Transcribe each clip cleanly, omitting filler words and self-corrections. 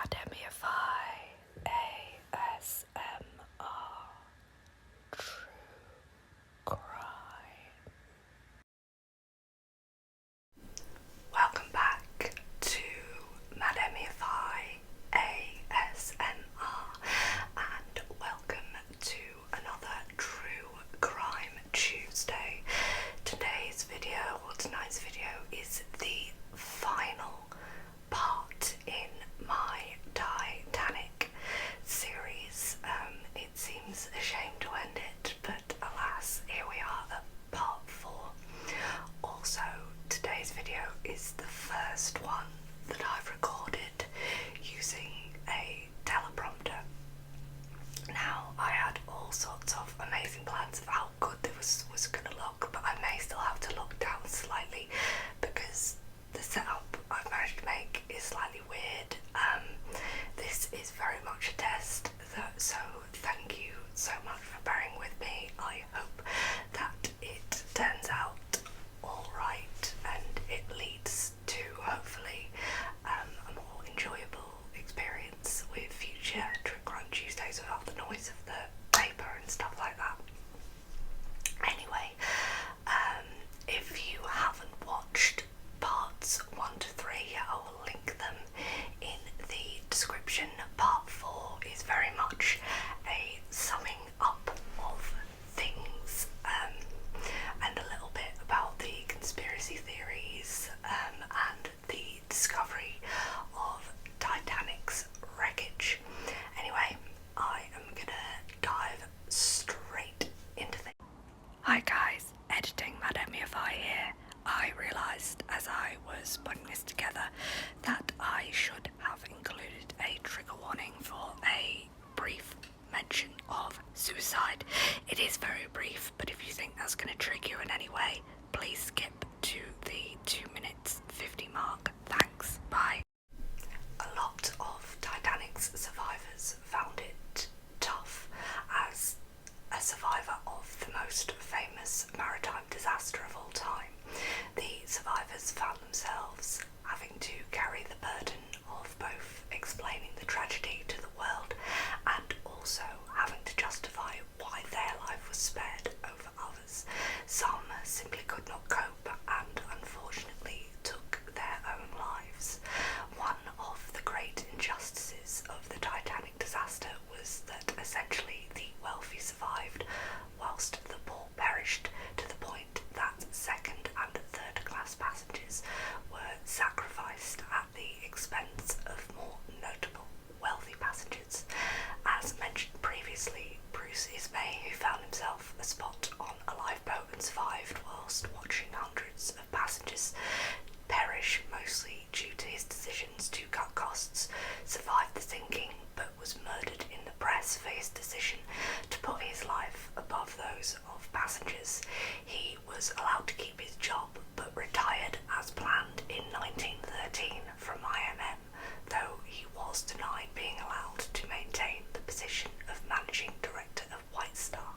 MademmyifyASMR True Crime. Welcome back to MademmyifyASMR and welcome to another True Crime Tuesday. Tonight's video is the final part in my Titanic series. It seems a shame to end it, but alas, here we are at part 4. Also, today's video is the first one that I've recorded using a teleprompter. Now, I had all sorts of amazing plans of how good this was going to look, but I may still have to look down slightly because the setup I've managed to make is slightly weird. This is very much a test, so thank you so much for bearing with me. I hope that it turns out alright and it leads to hopefully a more enjoyable experience with future True Crime Tuesdays without the noise of the paper and stuff like that. Anyway, if you haven't watched parts 1 to 3, I will link them in the description. Part 4 is very much a summing up of things and a little bit about the conspiracy theories and the discovery of Titanic's wreckage. Anyway, I am gonna dive straight into things. Hi guys, editing Mademmyify here. I realised as I was putting this together that I should have included a trigger warning for a brief mention of suicide. It is very brief, but if you think that's going to trigger you in any way, please skip to the 2 minutes 50 mark. Thanks, bye. A lot of Titanic's survivors found it tough as a survivor of the most famous maritime disaster of all time. The survivors found themselves having to carry the burden of both explaining the tragedy to the world and also having to justify why their life was spared over others. Some simply could not cope and unfortunately took their own lives. One of the great injustices of the Titanic disaster was that essentially the wealthy survived whilst the poor perished, to the point that second and third class passengers were sacrificed at the expense of more notable wealthy passengers. As mentioned previously, Bruce Ismay, who found himself a spot on a lifeboat and survived whilst watching hundreds of passengers perish, mostly due to his decisions to cut costs, survived the sinking but was murdered in the press for his decision to put his life above those of passengers. He was allowed to keep his job but retired as planned in 1913 from IMM, though he was denied being allowed to maintain the position of managing director of White Star.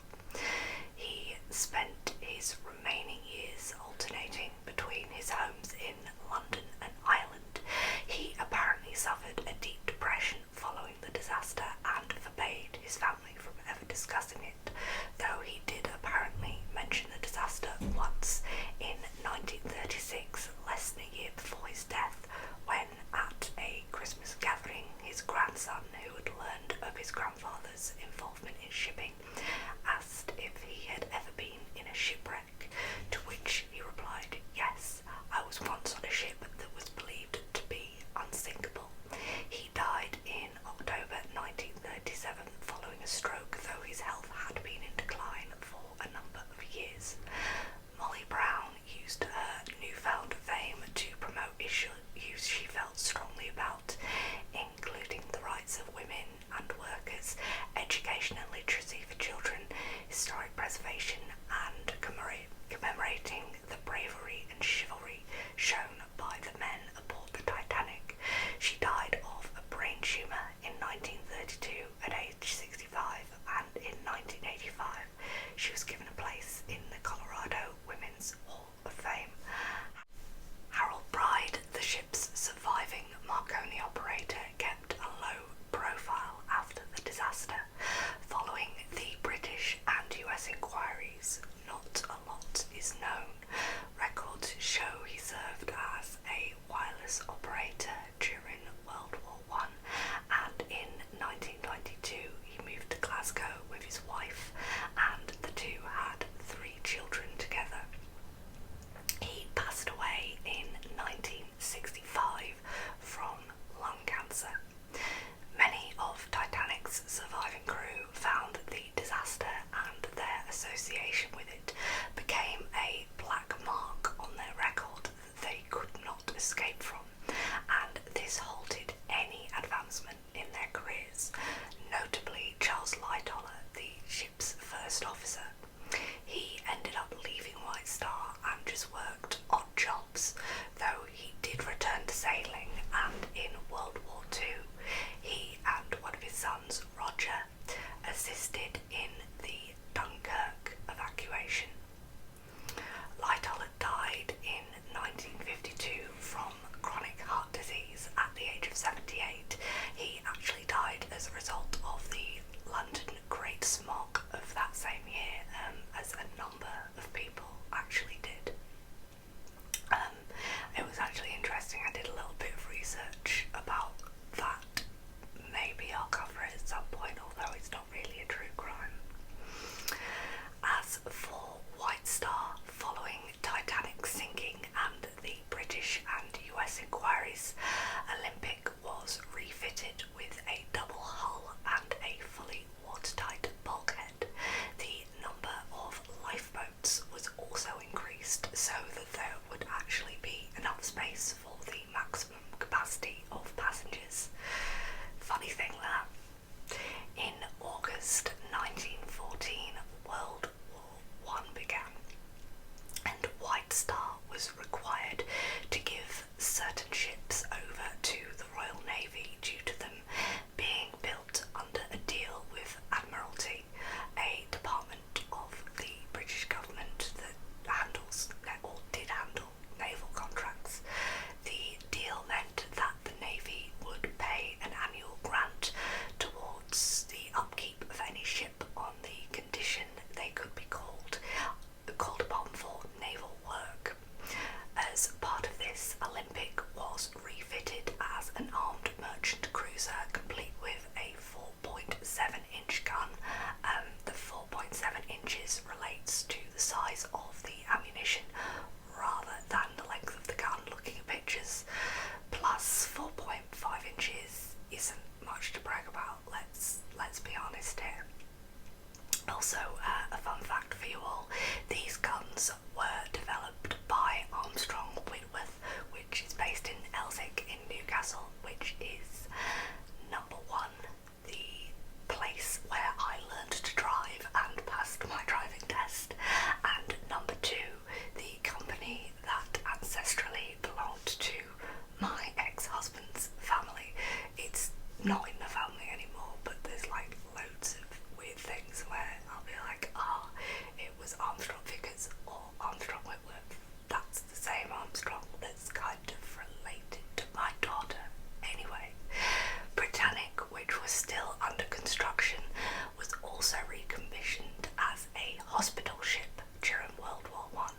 inches isn't much to brag about. Let's be honest here. Also, a fun fact for you all: these guns were developed by Armstrong Whitworth, which is based in Elswick in Newcastle, which is number one, the place where I learned to drive and passed my driving test, and number two, the company that ancestrally belonged to my ex-husband's family. It's not in the family anymore, but there's like loads of weird things where I'll be like, oh, it was Armstrong Vickers or Armstrong Whitworth. That's the same Armstrong that's kind of related to my daughter. Anyway, Titanic, which was still under construction, was also recommissioned as a hospital ship during World War One.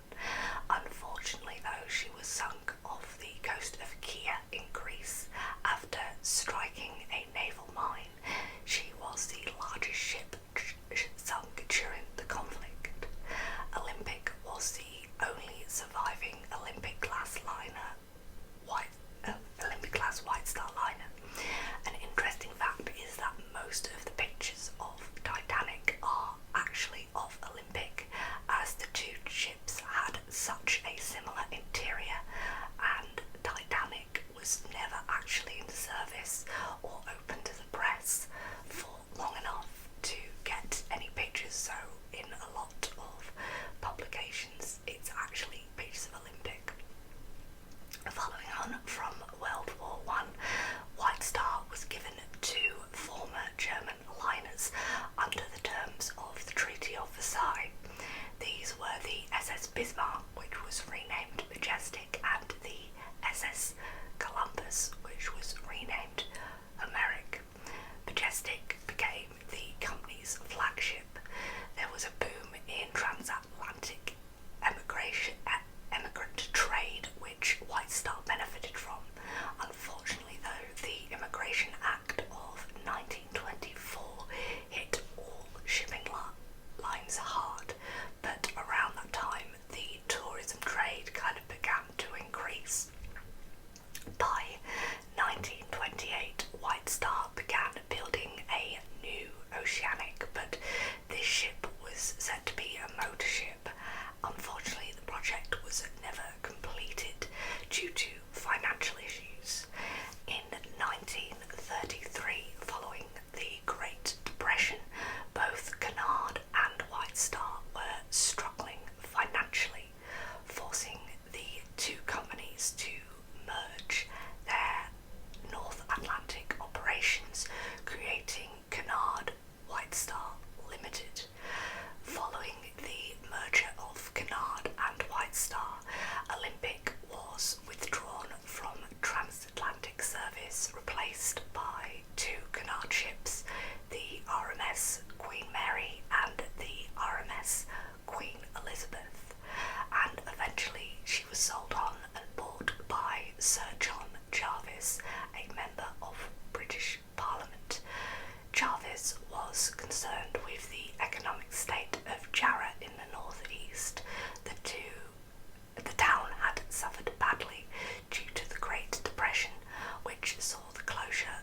Unfortunately though, she was sunk off the coast of Kiev in Greece after striking a naval mine. She was the largest ship sunk during the conflict. Olympic was the only surviving Olympic-class White Star liner. An interesting fact is that most of the pictures of Titanic are actually of Olympic, as the two ships had such a similar interior, and Titanic was never actually in service or open to the press for long enough to get any pictures, so in a lot of publications it's actually pictures of Olympic. Following on from World War One, White Star was given to former German liners under the terms of the Treaty of Versailles. These were the SS Bismarck, which was renamed Majestic, and the SS Columbus, which was renamed Homeric. Majestic became the company's flagship. There was a boom in transatlantic emigrant trade, which White Star benefited from. Unfortunately though, the Immigration Act of 1924 hit all shipping lines hard, but around that time the tourism trade kind of began to increase. By 1928, White Star began building a new Oceanic, but this ship was said to be a motor ship. Unfortunately, the project was never completed due to financial issues. In 1933, following the Great Depression, both Cunard and White Star were struggling financially, forcing the two companies to merge their North Atlantic operations, creating Cunard White Star Limited. Following the merger of Cunard and White Star, Olympic was withdrawn from transatlantic service, replaced by two Cunard ships, the RMS Queen Mary and the RMS Queen Elizabeth, and eventually she was sold on and bought by Sir John Jarvis, a member of British Parliament. Jarvis was concerned with the economic state of Jarrah in the northeast. The town had suffered badly due to the Great Depression, which saw the closure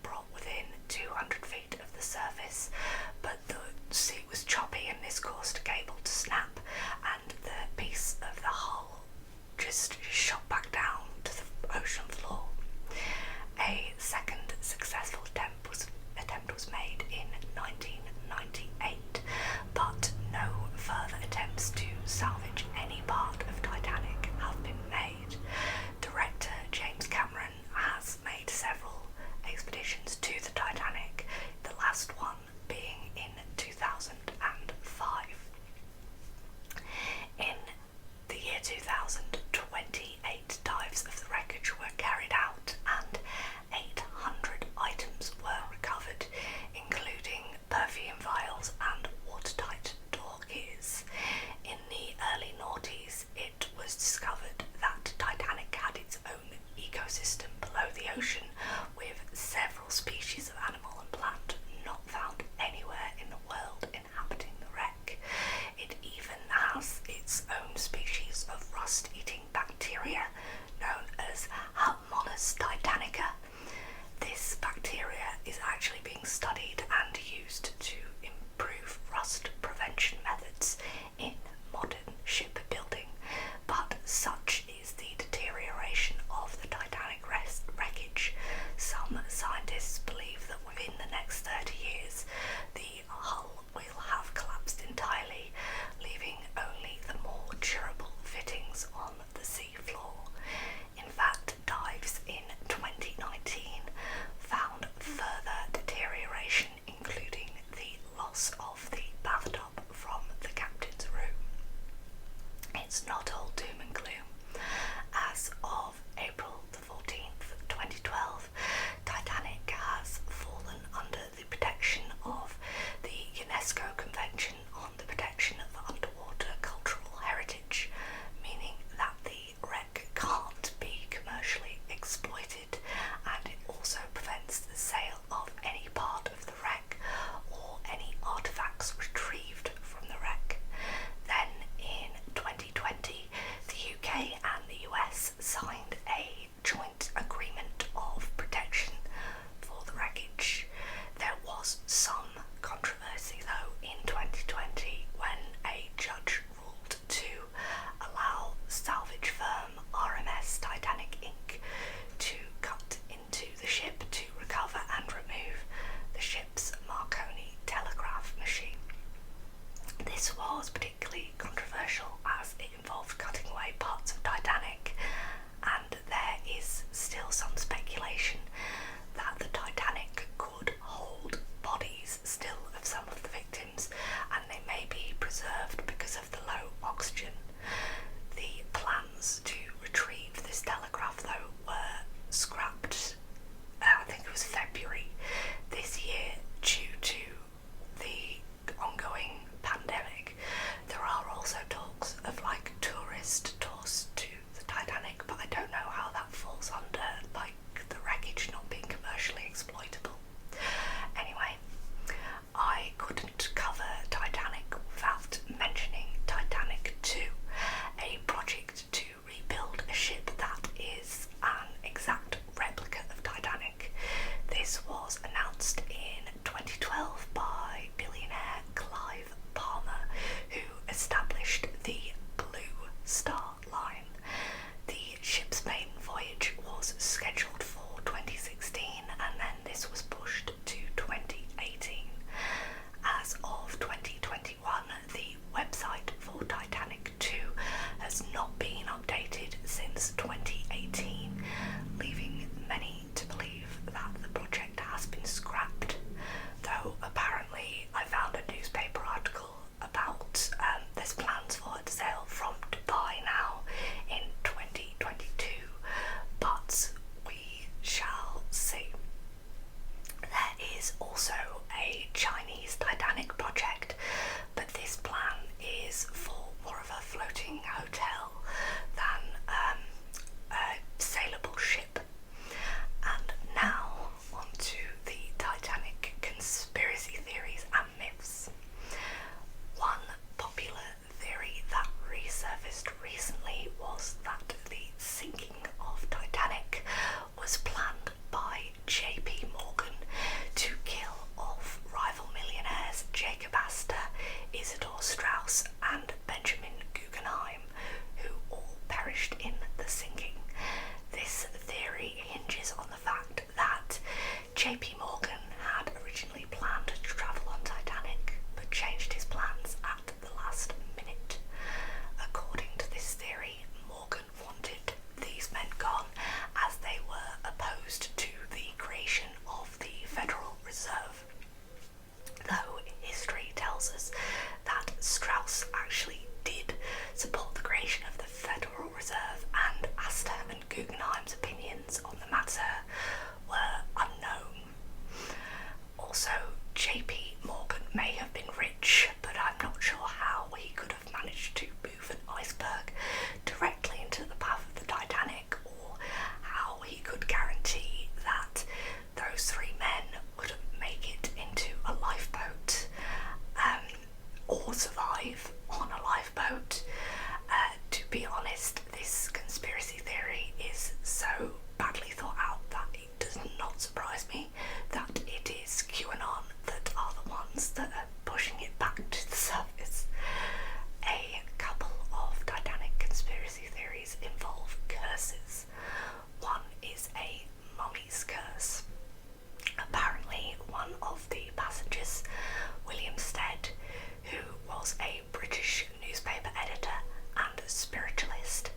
brought within 200 feet of the surface, but the sea was choppy and this caused a cable to snap, and the piece of the hull just shot back down to the ocean floor. A second successful attempt was made in 1998, but no further attempts to salvage any part of Titanic have been made. Director James Cameron has made several expeditions to the Titanic, the last one being in 2005. In the year 2000, 28 dives of the wreckage were carried out and 800 items were recovered, including perfume vials and watertight door keys. In the early noughties, it was discovered that Titanic had its own ecosystem below the ocean, with several species of animal and plant not found anywhere in the world inhabiting the wreck. It even has its own species of rust-eating bacteria known as Monas titanica. This bacteria is actually being studied and used to improve rust prevention methods in modern shipbuilding, but such is the deterioration of the Titanic wreckage. Some scientists believe that within the next 30 years the hull will have collapsed entirely, leaving only the more durable fittings on the sea floor. In fact, dives in 2019 found further deterioration, including the loss of the bathtub from the captain's room. It's not all doom and gloom. As of April the 14th, 2012, Titanic has fallen under the protection of the UNESCO Convention on the Protection of Underwater Cultural Heritage, meaning that the wreck can't be commercially exploited, and it also prevents the sale of any part of the wreck or any artefacts retrieved from the wreck. Then in 2020, the UK and the US signed a joint agreement of protection for the wreckage. There was some controversy though in 2020 when a judge ruled to allow salvage firm RMS Titanic Inc. to cut into the ship to recover and remove the ship's Marconi telegraph machine. This was particularly controversial as it involved cutting away parts of Titanic, and there is still some speculation that the Titanic could hold bodies still of some of the victims, and they may be preserved because of the low oxygen. The plans to retrieve this telegraph though were scrapped, I think it was February this year, due to the ongoing pandemic. There are also talks of like tourist tours to the Titanic, but I don't know how that falls under like the wreckage not being commercially exploitable. Anyway, I couldn't cover Titanic without mentioning Titanic 2, a project to rebuild a ship that is an exact replica of Titanic. This was announced in 2012 by billionaire Clive Palmer, who established the Blue Star Line. The ship's maiden voyage was scheduled for 2016, and then this was pushed to 2018. As of 2021, the website for Titanic 2 has not been updated since 2018, leaving many to believe that the project has been scrapped, though apparently I found a newspaper article about there's plans for it to sail from Dubai now in 2022, but we shall see. There is also a Chinese Titanic project, but this plan is for more of a floating hotel than a sailable ship. And now onto the Titanic conspiracy theories and myths. One popular theory that resurfaced recently was that the sinking of Titanic was planned by J.P. Morgan, JP Morgan had originally planned to travel on Titanic, but changed his plans at the last minute. According to this theory, Morgan wanted these men gone as they were opposed to the creation of the Federal Reserve. Though history tells us that Strauss actually did support the creation of the Federal Reserve, and Astor and Guggenheim's opinions on the matter were unknown. Also, JP Morgan may have been rich, but I'm not sure how he could have managed to move an iceberg directly into the path of the Titanic, or how he could guarantee that those three men would make it into a lifeboat, or survive on a lifeboat. To be honest, this conspiracy theory is so badly thought out that it does not surprise me that it is QAnon that are the ones that are pushing it back to the surface. A couple of Titanic conspiracy theories involve curses. One is a mummy's curse. Apparently, one of the passengers, William Stead, who was a British newspaper editor and spiritualist,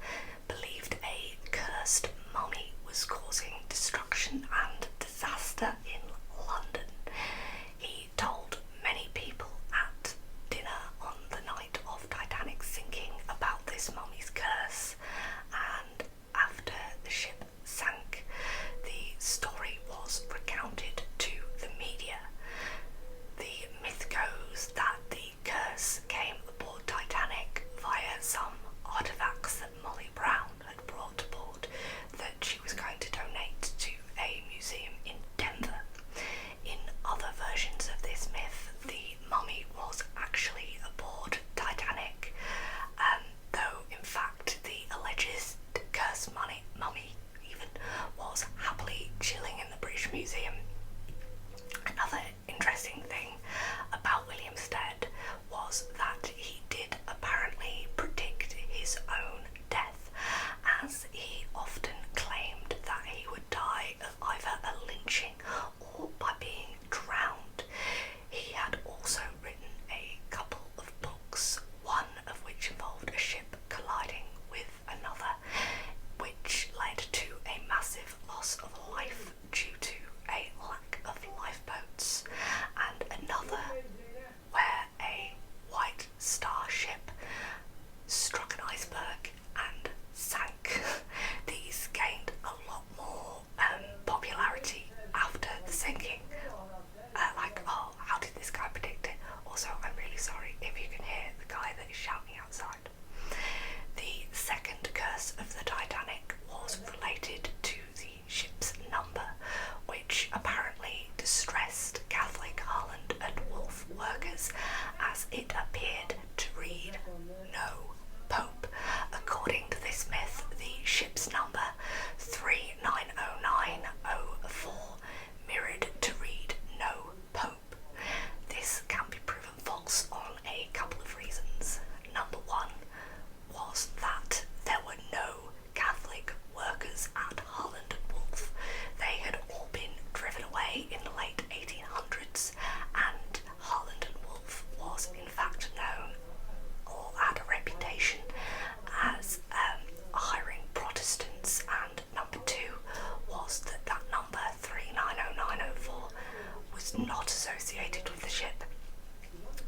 believed a cursed mummy was causing destruction and disaster in London. He told many people at dinner on the night of Titanic sinking about this mummy's curse, and after the ship sank, the story was recounted to the media. The myth goes that the curse came aboard Titanic via some artifacts that Molly Brown had brought aboard that she was going to donate to a museum in Denver. In other versions of this myth, the mummy was actually aboard Titanic, though in fact the alleged cursed mummy even was happily chilling in the British Museum. Another interesting thing about William Stead was that he did apparently predict his own death, as he often claimed that he would die of either a lynching or by being drowned. He had also written a couple of books, one of which involved a ship colliding with another, which led to a massive loss of life due to a lack of lifeboats, and another where a White Star ship struck an iceberg and sank. These gained a lot more popularity after the sinking. Oh, how did this guy predict it? Also, I'm really sorry if you can hear the guy that is shouting outside. The second curse of the Titanic was related to the ship's number, which apparently distressed Catholic Holland and Wolf workers, as it appeared to read "No Pope." According to this myth, the ship's number 390904 mirrored to read "No Pope." This can be proven false on a couple of reasons. Number one was that there were no Catholic workers at Holland and Wolf. They had all been driven away in the late 1800s, and Holland and Wolf was in fact known, or had a reputation, as hiring Protestants. And number two was that number 390904 was not associated with the ship.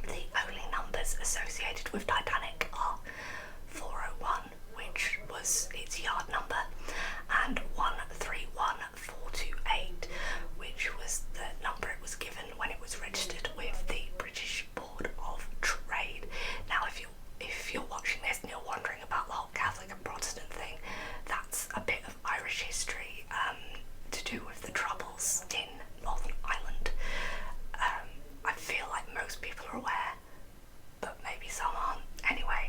The only numbers associated with Titanic are 401, which was its yard number, and 131428, which was the number it was given when it was registered with the British Board of Trade. Now, if you're watching this and you're wondering about the whole Catholic and Protestant thing, that's a bit of Irish history to do with the Troubles in Northern Ireland. I feel like most people are aware, but maybe some aren't. Anyway,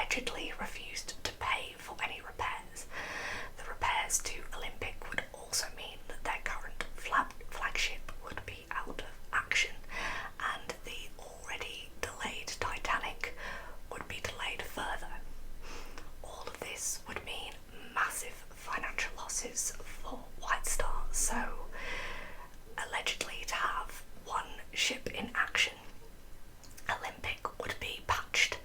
allegedly refused to pay for any repairs. The repairs to Olympic would also mean that their current flagship would be out of action, and the already delayed Titanic would be delayed further. All of this would mean massive financial losses for White Star, so allegedly to have one ship in action, Olympic would be patched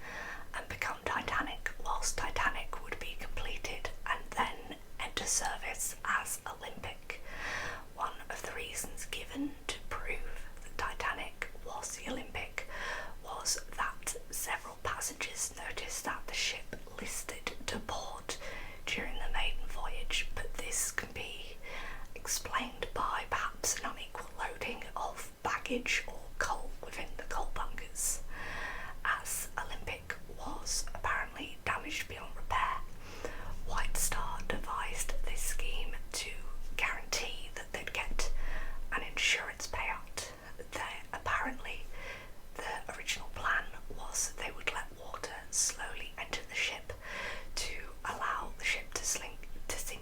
and become Titanic, whilst Titanic would be completed and then enter service as Olympic. One of the reasons given to prove that Titanic was the Olympic was that several passengers noticed that the ship listed to port during the maiden voyage, but this can be explained by perhaps an unequal loading of baggage or coal within the coal bunkers. As Olympic was apparently damaged beyond repair, White Star devised this scheme to guarantee that they'd get an insurance payout. Apparently, the original plan was they would let water slowly enter the ship to allow the ship to sink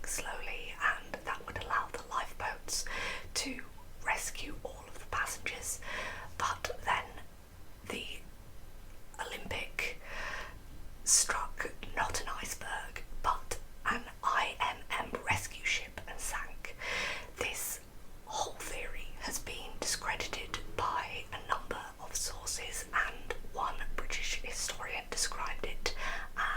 slowly, and that would allow the lifeboats to rescue all of the passengers. But then the Olympic struck not an iceberg but an IMM rescue ship and sank. This whole theory has been discredited by a number of sources, and one British historian described it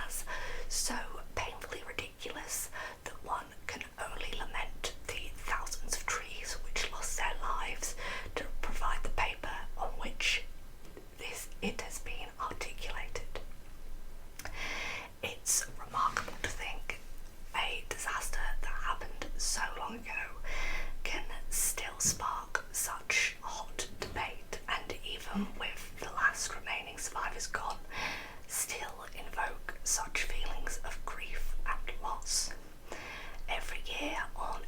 as so painfully ridiculous that one can only lament the thousands of trees which lost their lives to provide the paper on which it has been articulated. It's remarkable to think a disaster that happened so long ago can still spark such hot debate, and even with the last remaining survivors gone, still invoke such feelings of grief and loss. Every year on